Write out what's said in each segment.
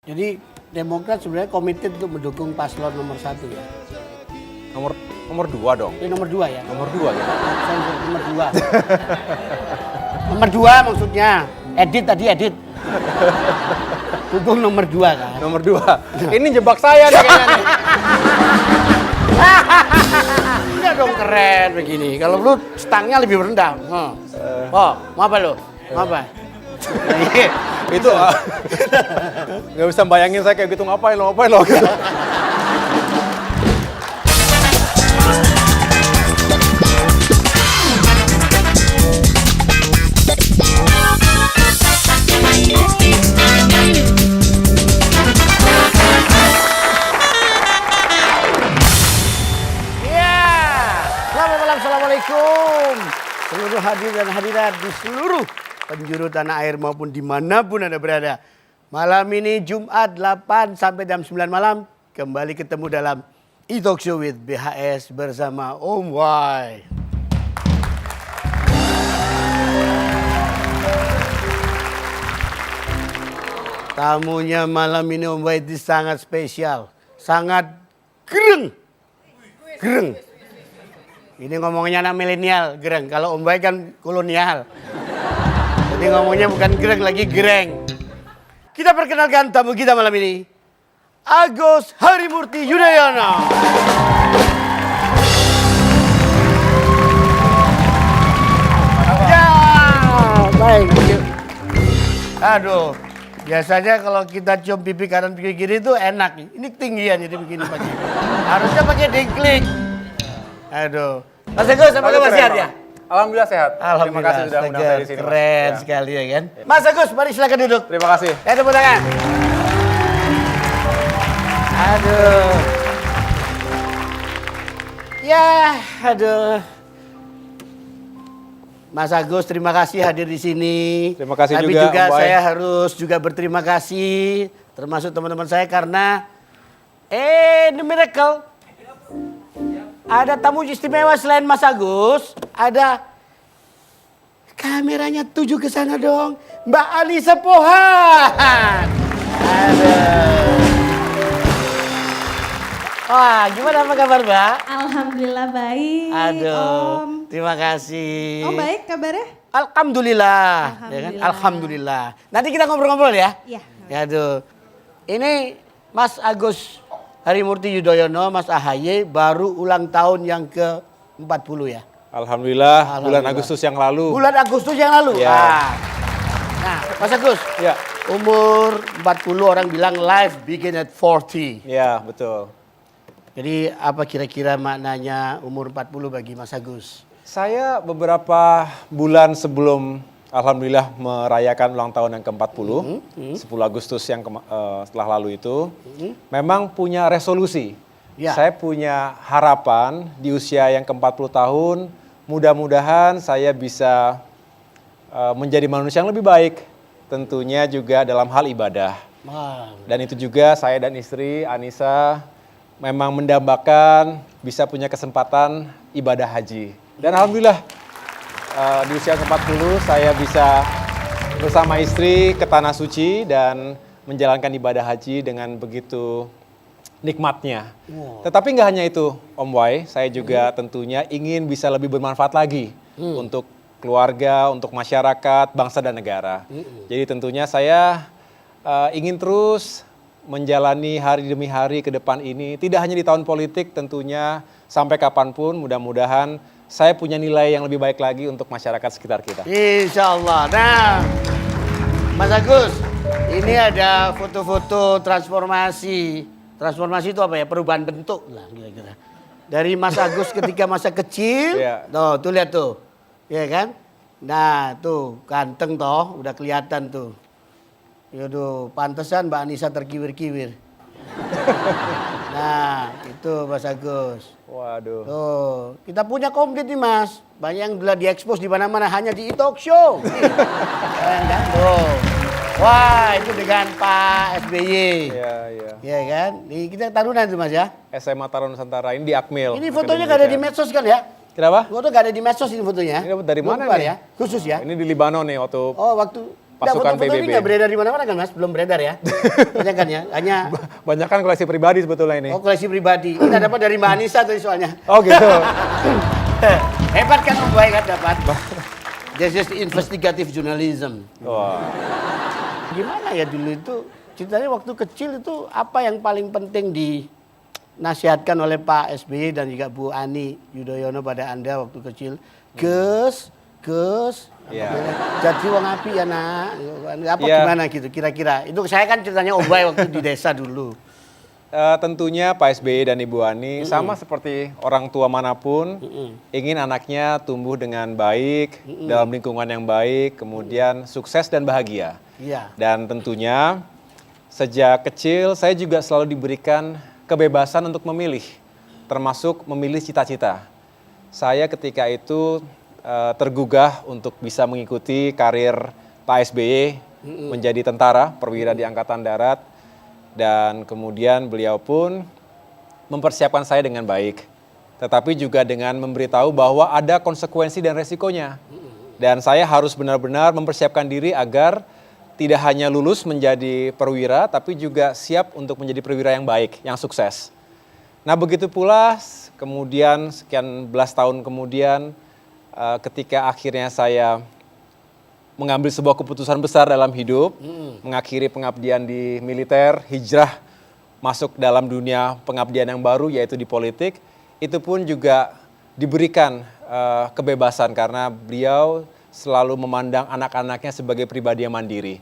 Jadi Demokrat sebenarnya komited untuk mendukung paslon nomor 1 ya. Nomor 2 dong. Ini nomor 2 ya. Nomor 2 ya. Saya nomor 2. Nomor 2 maksudnya. Edit tadi edit. Dukung nomor 2 kan. Nomor 2. Ini jebak saya nih kayaknya nih. Enggak dong keren begini. Kalau lu stangnya lebih rendah. Oh, mau apa lu? Mau apa? Itu nggak bisa bayangin saya kayak gitu ngapain lo gitu. Selamat malam, assalamualaikum. Seluruh hadir dan hadirat di seluruh penjuru tanah air maupun dimanapun Anda berada. Malam ini Jumat 8 sampai jam 9 malam kembali ketemu dalam E-Talk Show with BHS bersama Om Y. Tamunya malam ini Om Y itu sangat spesial, sangat gereng. Gereng. Ini ngomongnya anak milenial, gereng. Kalau Om Bay kan kolonial. Jadi ngomongnya bukan gereng, lagi gereng. Kita perkenalkan tamu kita malam ini. Agus Harimurti Yudhoyono. Ya, baik. Aduh, biasanya kalau kita cium pipi kanan pipi kiri itu enak. Ini ketinggian jadi begini pakai. Harusnya pakai dingklik. Aduh. Mas Agus, apa kabar sehat ya? Alhamdulillah sehat. Alhamdulillah. Terima kasih sudah undang saya di sini. Keren Mas. sekali ya kan. Mas Agus, mari silakan duduk. Terima kasih. Tepuk tangan. Aduh. Ya, aduh. Mas Agus, terima kasih hadir di sini. Terima kasih Tapi juga, juga Om Bay. saya harus juga berterima kasih termasuk teman-teman saya karena The Miracle. Ada tamu istimewa selain Mas Agus, ada kameranya tuju ke sana dong, Mbak Anissa Pohan. Aduh. Wah, gimana apa kabar Mbak? Alhamdulillah baik. Aduh, Om. terima kasih. Om baik kabarnya? Alhamdulillah. Ya kan? Alhamdulillah. Alhamdulillah. Nanti kita ngobrol-ngobrol ya. Iya. Ya aduh. Ini Mas Agus Harimurti Yudhoyono, Mas AHY baru ulang tahun yang ke-40 ya. Alhamdulillah, bulan Alhamdulillah. Agustus yang lalu. Bulan Agustus yang lalu. Ya. Nah, Mas Agus, Ya, umur 40 orang bilang life begin at 40. ya betul. Jadi apa kira-kira maknanya umur 40 bagi Mas Agus? Saya beberapa bulan sebelum Alhamdulillah merayakan ulang tahun yang ke-40, 10 Agustus yang setelah lalu itu, memang punya resolusi. Ya. Saya punya harapan di usia yang ke-40 tahun, mudah-mudahan saya bisa menjadi manusia yang lebih baik, tentunya juga dalam hal ibadah. Wah. Dan itu juga saya dan istri Anissa memang mendambakan bisa punya kesempatan ibadah haji. Dan Alhamdulillah di usia ke-40 saya bisa bersama istri ke Tanah Suci dan menjalankan ibadah haji dengan begitu nikmatnya. Wow. Tetapi nggak hanya itu Om Y, saya juga tentunya ingin bisa lebih bermanfaat lagi untuk keluarga, untuk masyarakat, bangsa dan negara. Jadi tentunya saya ingin terus menjalani hari demi hari ke depan ini, tidak hanya di tahun politik tentunya, sampai kapanpun mudah-mudahan saya punya nilai yang lebih baik lagi untuk masyarakat sekitar kita. Insya Allah. Nah, Mas Agus, ini ada foto-foto transformasi. Transformasi itu apa ya? Perubahan bentuk lah kira-kira. Dari Mas Agus ketika masa kecil, Iya. tuh lihat tuh, ya kan? Nah, tuh ganteng toh, udah kelihatan tuh. Yaudah, pantesan Mbak Anissa terkiwir-kiwir. Nah, itu Mas Agus. Waduh. Tuh, kita punya komplit nih Mas. Banyak yang telah diekspos di mana-mana hanya di E-Talk Show. Keren kan? Tuh. Wah, itu dengan Pak SBY. Iya, iya. Iya kan? Nih kita taruhan tuh Mas ya. SMA Taruna Nusantara ini di Akmil. Ini fotonya gak ada di medsos kan ya? Kenapa? Foto gak ada di medsos ini fotonya. Ini dapat dari Belum mana keluar nih? ya? Khusus ya? Ini di Libanon nih waktu Oh, waktu pasukan foto-foto ini PBB. nggak beredar di mana-mana kan Mas? Belum beredar ya? Banyak kan ya? Hanya Banyak kan koleksi pribadi sebetulnya ini. koleksi pribadi. Kita dapat dari Mbak Anissa tadi soalnya. Oh gitu. Hebat kan Om Boy kan dapat. This is investigative journalism. Wah. Gimana ya dulu itu ceritanya waktu kecil itu apa yang paling penting dinasihatkan oleh Pak SBY dan juga Bu Ani Yudhoyono pada Anda waktu kecil? Gus, Iya. jadi wong api ya nak. Apa Iya. gimana gitu kira-kira? Itu saya kan ceritanya Om Boy waktu di desa dulu. Tentunya Pak SBY dan Ibu Ani sama seperti orang tua manapun ingin anaknya tumbuh dengan baik, dalam lingkungan yang baik, kemudian sukses dan bahagia. Iya. Dan tentunya sejak kecil saya juga selalu diberikan kebebasan untuk memilih, termasuk memilih cita-cita. Saya ketika itu tergugah untuk bisa mengikuti karir Pak SBY menjadi tentara perwira di Angkatan Darat, dan kemudian beliau pun mempersiapkan saya dengan baik, tetapi juga dengan memberitahu bahwa ada konsekuensi dan resikonya. Dan saya harus benar-benar mempersiapkan diri agar tidak hanya lulus menjadi perwira, tapi juga siap untuk menjadi perwira yang baik, yang sukses. Nah begitu pula kemudian sekian belas tahun kemudian ketika akhirnya saya mengambil sebuah keputusan besar dalam hidup, mengakhiri pengabdian di militer, hijrah masuk dalam dunia pengabdian yang baru yaitu di politik, itu pun juga diberikan kebebasan karena beliau selalu memandang anak-anaknya sebagai pribadi yang mandiri.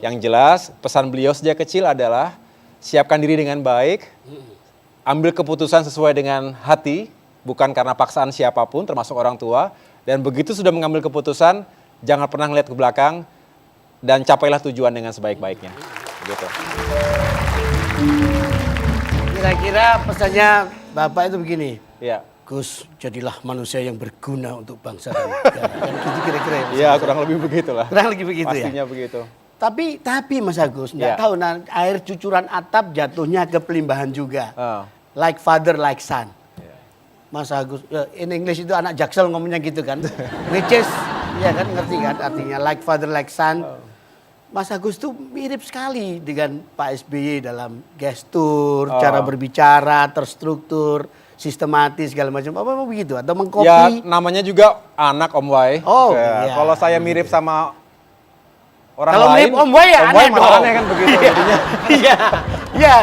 Yang jelas pesan beliau sejak kecil adalah siapkan diri dengan baik, ambil keputusan sesuai dengan hati, bukan karena paksaan siapapun termasuk orang tua, dan begitu sudah mengambil keputusan, jangan pernah ngeliat ke belakang dan capailah tujuan dengan sebaik-baiknya. Gitu. Kira-kira pesannya Bapak itu begini. Iya. Gus, jadilah manusia yang berguna untuk bangsa dan negara. Kan gitu kira-kira ya. Iya, kurang lebih begitulah. Kurang lebih begitu ya. Pastinya begitu. Tapi Mas Agus, nggak Ya. tahu air cucuran atap jatuhnya ke pelimbahan juga. Oh. Like father, like son. Mas Agus, in English itu anak jaksel ngomongnya gitu kan. Which is, ya kan ngerti kan artinya like father, like son. Mas Agus tuh mirip sekali dengan Pak SBY dalam gestur, cara berbicara, terstruktur, sistematis segala macam. Apa begitu? Atau mengcopy? Ya, namanya juga anak Om Wai. Oh, Ya, iya. kalau saya mirip sama orang Kalau lain, mirip Om Boy ya aneh malah dong. aneh kan begitu jadinya. Iya, iya.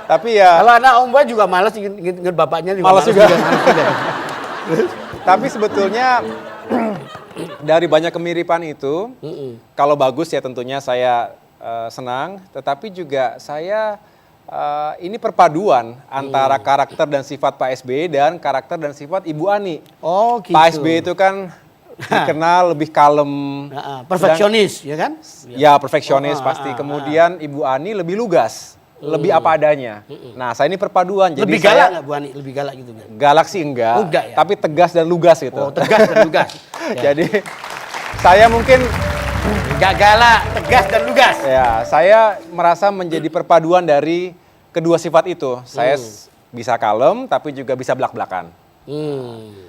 Tapi ya, Kalau anak Om Boy juga malas inget bapaknya juga Malas juga. malas juga. tapi sebetulnya dari banyak kemiripan itu, kalau bagus ya tentunya saya senang, tetapi juga saya ini perpaduan antara karakter dan sifat Pak SBY dan karakter dan sifat Ibu Ani. Oh gitu. Pak SBY itu kan dikenal lebih kalem, Perfeksionis, ya kan? ya perfeksionis pasti. Kemudian Ibu Ani lebih lugas, lebih apa adanya. Nah, saya ini perpaduan. Jadi Lebih galak nggak Bu Ani? Lebih galak gitu kan? galak sih enggak, Oh, enggak ya? tapi tegas dan lugas gitu. Oh tegas dan lugas. Ya. Jadi saya mungkin Nggak galak, tegas dan lugas. ya saya merasa menjadi perpaduan dari kedua sifat itu. Saya bisa kalem tapi juga bisa belak-belakan.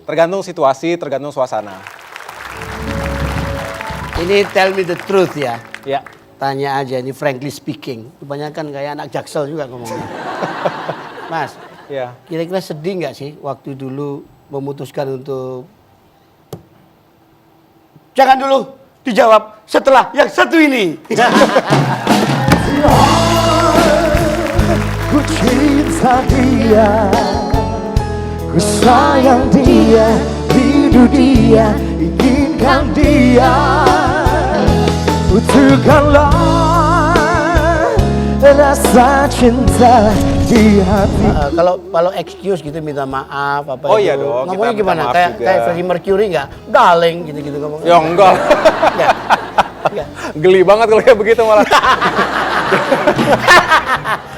Tergantung situasi, tergantung suasana. Ini tell me the truth ya. Ya. Tanya aja, ini frankly speaking. Kebanyakan kayak anak jaksel juga ngomongnya. Mas, Ya. kira-kira sedih nggak sih waktu dulu memutuskan untuk... Jangan dulu dijawab setelah yang satu ini. Ku cinta dia, ku sayang dia, rindu dia, inginkan dia. Butuhkanlah rasa cinta di hati. Kalau excuse gitu minta maaf apa Oh itu. iya dong, kita Ngomongnya minta gimana? maaf Kayak juga. kayak Freddie Mercury nggak? Darling gitu-gitu ngomongnya. Ya enggak. Nggak? Nggak. Geli banget kalau kayak begitu malah.